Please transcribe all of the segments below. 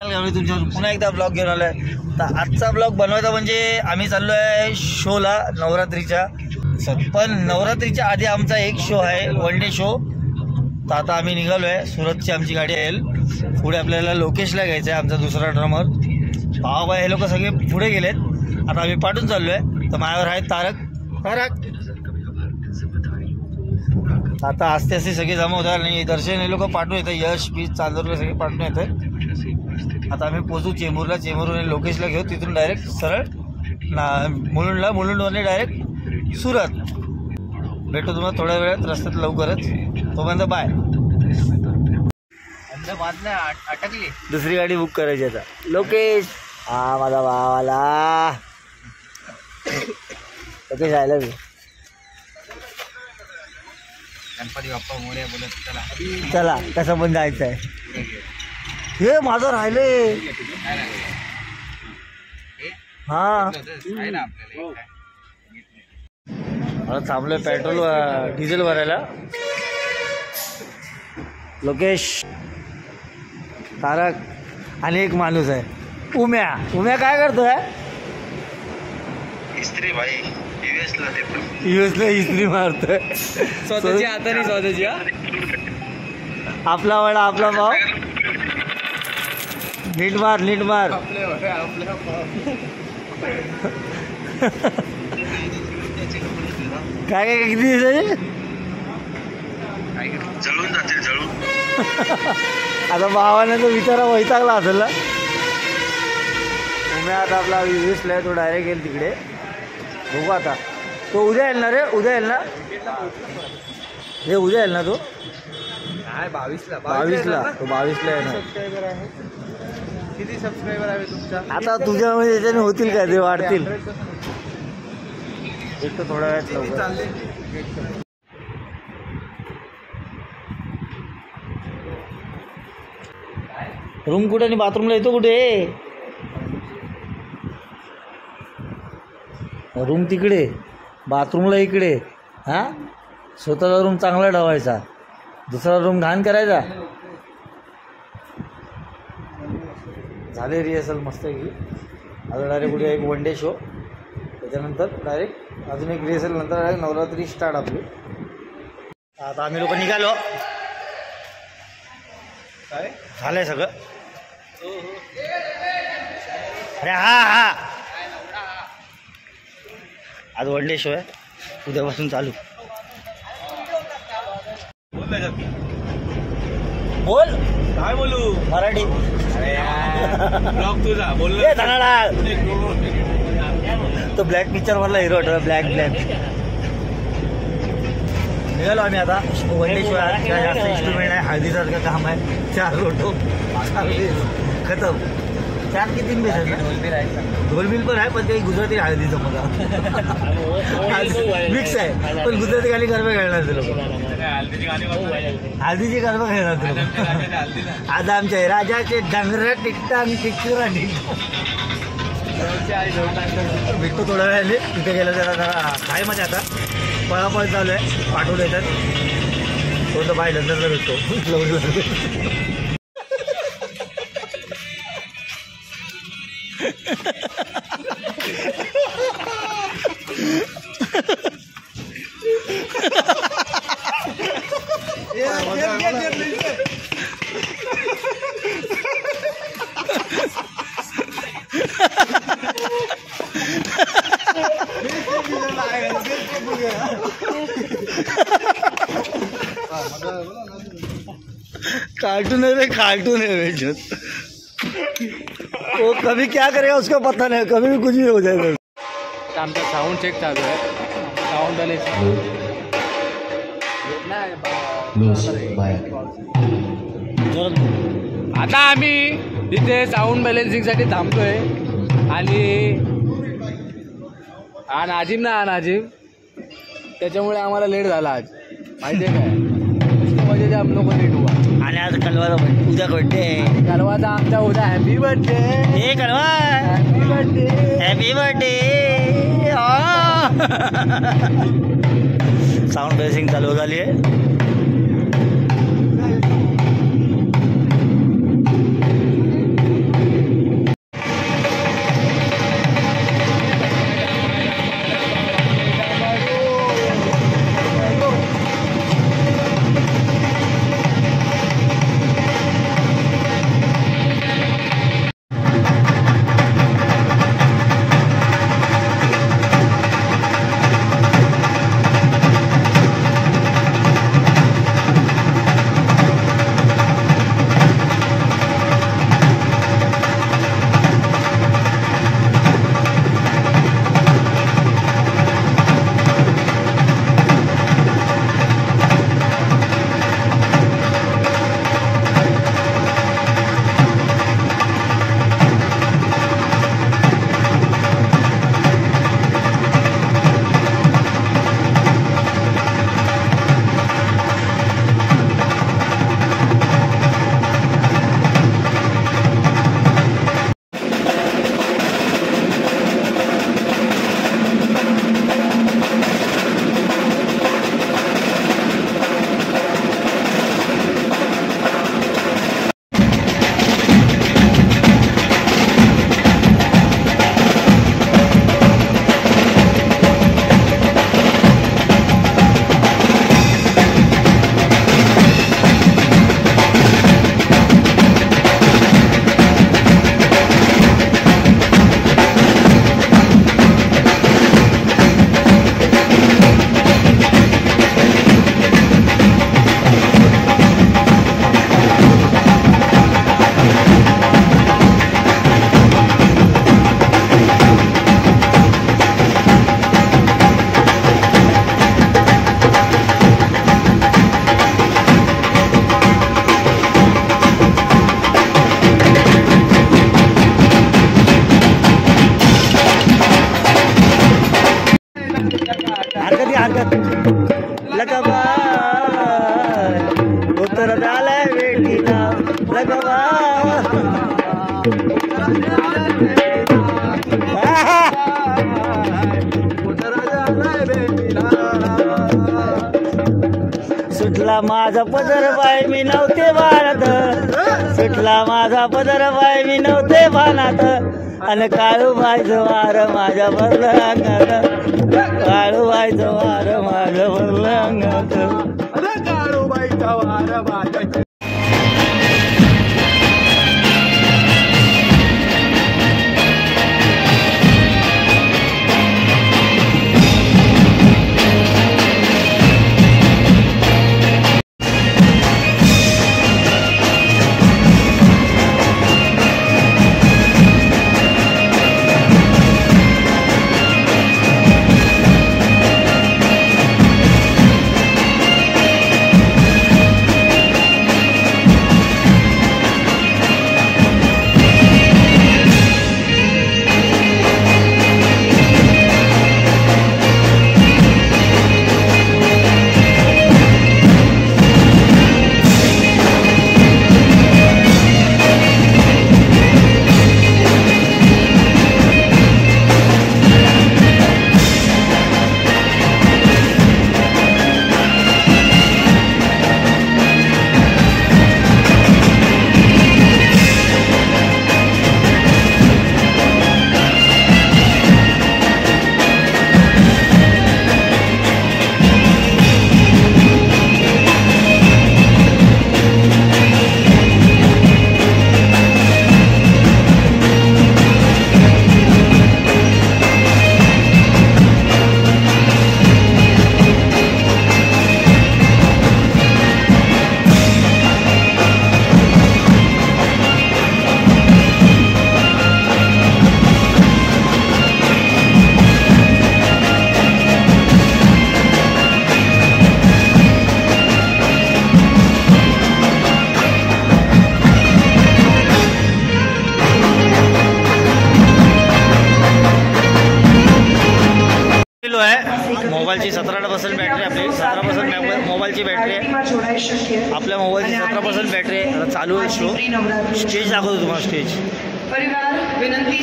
आम्ही तुमच्यावर पुन्हा एकदा ब्लॉग घेऊन आलोय. तर आजचा ब्लॉग बनवायचा म्हणजे आम्ही चाललो आहे शोला नवरात्रीच्या. पण नवरात्रीच्या आधी आमचा एक शो आहे, वन डे शो. तर आता आम्ही निघालो आहे. सुरतची आमची गाडी येईल. पुढे आपल्याला लोकेशला घ्यायचं आहे, आमचा दुसरा ड्रमर. भावाबाई हे लोक सगळे पुढे गेलेत. आता आम्ही पाठून चाललो आहे. तर माझ्यावर आहे तारक. आता आस्ते आस्ते सगळे जमा होतात आणि दर्शन हे लोक पाठवून येतात. यश पीस चांदोरला सगळे पाठवून येतात. आता आम्ही पोचू चेंबूरला. चेंबूरवरून लोकेशला घेऊ, तिथून डायरेक्ट सरळ मुलुंडला, मुलुंडवरून डायरेक्ट सुरत. भेटू तुम्हाला थोड्या वेळात रस्त्यात लवकरच. तोपर्यंत बाय. अटकली दुसरी गाडी बुक करायची आता. लोकेश हा माझा भावाला. लोकेश आयला मी गणपती बाप्पा मोरया बोलत चला चला. कसं पण जायचं आहे. हे माझं राहिले. हा मला थांबलोय पेट्रोल डिझेल भरायला. लोकेश, तारक आणि एक माणूस आहे उम्या. उम्या काय करतोय? इस्त्री भाई युएसला इस्त्री मारतोय स्वतःची हाताने स्वतःची. आपला वडा आपला भाव. नीट मार नीट मार. काय काय किती दिवसाचे जळून जातील जळून. आता भावाने तो विचारा वैतागला असेल ना. उम्या आता आपला युएसला आहे, तो डायरेक्ट येईल तिकडे. बघू आता. तो उद्या येईल ना रे? उद्या येईल ना रे? उद्या येईल ना तो? 22ला. तो 22ला येणार. किती सबस्क्रायबर आहे तुमच्या? आता तुझ्यामध्ये याच्याने होतील का ते? वाढतील. एक तर थोड्या वेळात लवकर. रूम कुठे आणि बाथरूमला येतो कुठे? रूम तिकडे, बाथरूमला इकडे. हां, स्वतःचा रूम चांगला ठेवायचा, दुसरा रूम घाण करायचा. झाले रिहर्सल मस्त आहे की. आता डायरेक्ट उद्या एक वन डे शो, त्याच्यानंतर डायरेक्ट अजून एक रिहर्सल, नंतर डायरेक्ट नवरात्री स्टार्ट आपली. आता आम्ही लोक निघालो. काय झालंय सगळं. अरे हा आज वन डे शो आहे, उद्यापासून चालू. बोल काय बोलू? मराठी. ब्लॉग तुझा बोल. तो ब्लॅक पिक्चर मधला हिरो होता. ब्लॅक निघालो आम्ही आता. वन डे शो आहे, जास्त इन्स्ट्रुमेंट आहे, हळदीसारखं काम आहे. 4 लोटो खतम. 4 की 3 बेस आहे ना. ढोलबिल पण आहे, पण ते गुजराती हळदीचं बघा मिक्स आहे. पण गुजराती गाणी गरबा खेळणार ते लोक. हळदीची गरबा खेळणार ते लोक. आज आमच्या राजाचे डंगर टिकटांग टिकरा भेटतो थोड्या वेळाने. तिथे गेलं जरा काय मजा. आता पळापळ चालू आहे, पाठवलं येतात. तो तर बाय नंतरला भेटतो. कार्टून है रे, कार्टून है जो. वो कभी क्या करेगा उसका पता नहीं, कभी भी कुछ भी हो जाएगा. आमचा साऊंड चेक चालू आहे. साऊंड आले. आता आम्ही तिथे साऊंड बॅलेन्सिंगसाठी थांबतोय. आणि नाजिम त्याच्यामुळे आम्हाला लेट झाला आज, माहिती आहे काय. म्हणजे हम लोग लेट हुआ. आणि आज कलवाचा उद्या बर्थडे. कलवाचा आमचा उद्या. Happy birthday. हे Kalwa, happy birthday. Happy birthday. Sound balancing चालू झाली आहे. माझा पदर बाय मी नव्हते भानात, सुटला माझा पदर बाय मी नव्हते भानात, आणि काळूबाईचं वार माझ्या भरलं अंगात, काळूबाईचं वार माझ्या भरलं अंगात. काळूबाईचा वार माझ्या आहे. मोबाईलची 17% बॅटरी आपली, 17% मोबाईलची बॅटरी आहे. आपल्या मोबाईलची 17% बॅटरी आहे. आता चालू आहे शो. स्टेज दाखवतो तुम्हाला. स्टेज परिवार विनंती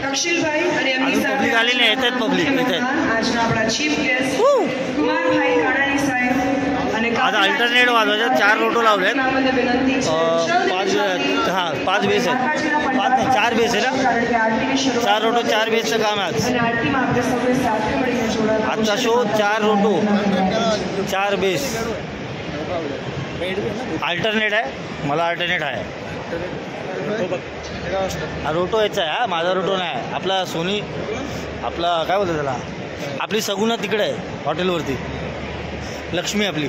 तक्षिलभाई आणि आम्ही पब्लिक आले नाही, येतात पब्लिक येतात. आज आपला चीफ गेस्ट कुमार भाई काडाणी साहेब आणि आता अल्टरनेट वाजवायच्या 4 रोटो लावलेत. 5 बेस आहेत. 5 नाही 4 बेस आहे ना. 4 रोटो 4 बेसचं काम आहे आज. आजचा शो 4 रोटो 4 बेस. अल्टरनेट आहे. मला अल्टरनेट आहे. हा रोटो याचा आहे. हा माझा रोटो नाही. आपला सोनी आपला काय बोलतो त्याला, आपली सगुना तिकडे आहे हॉटेलवरती. लक्ष्मी आपली.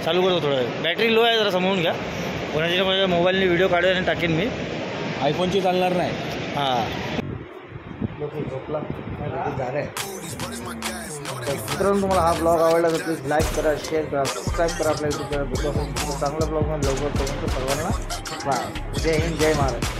चालू करतो थोडं. बॅटरी लो आहे, जरा समजून घ्या. कोणाच्या माझ्या मोबाईलने व्हिडिओ काढेल आणि टाकेन मी. आयफोनची चालणार नाही. हां झोपला झालं आहे. मित्रांनो, तुम्हाला हा ब्लॉग आवडला तर प्लीज लाईक करा, शेअर करा, सबस्क्राईब करा आपल्या यूट्यूब चॅनल. चांगला ब्लॉग लवकर करून सर्वांना बाय. जय हिंद, जय महाराष्ट्र.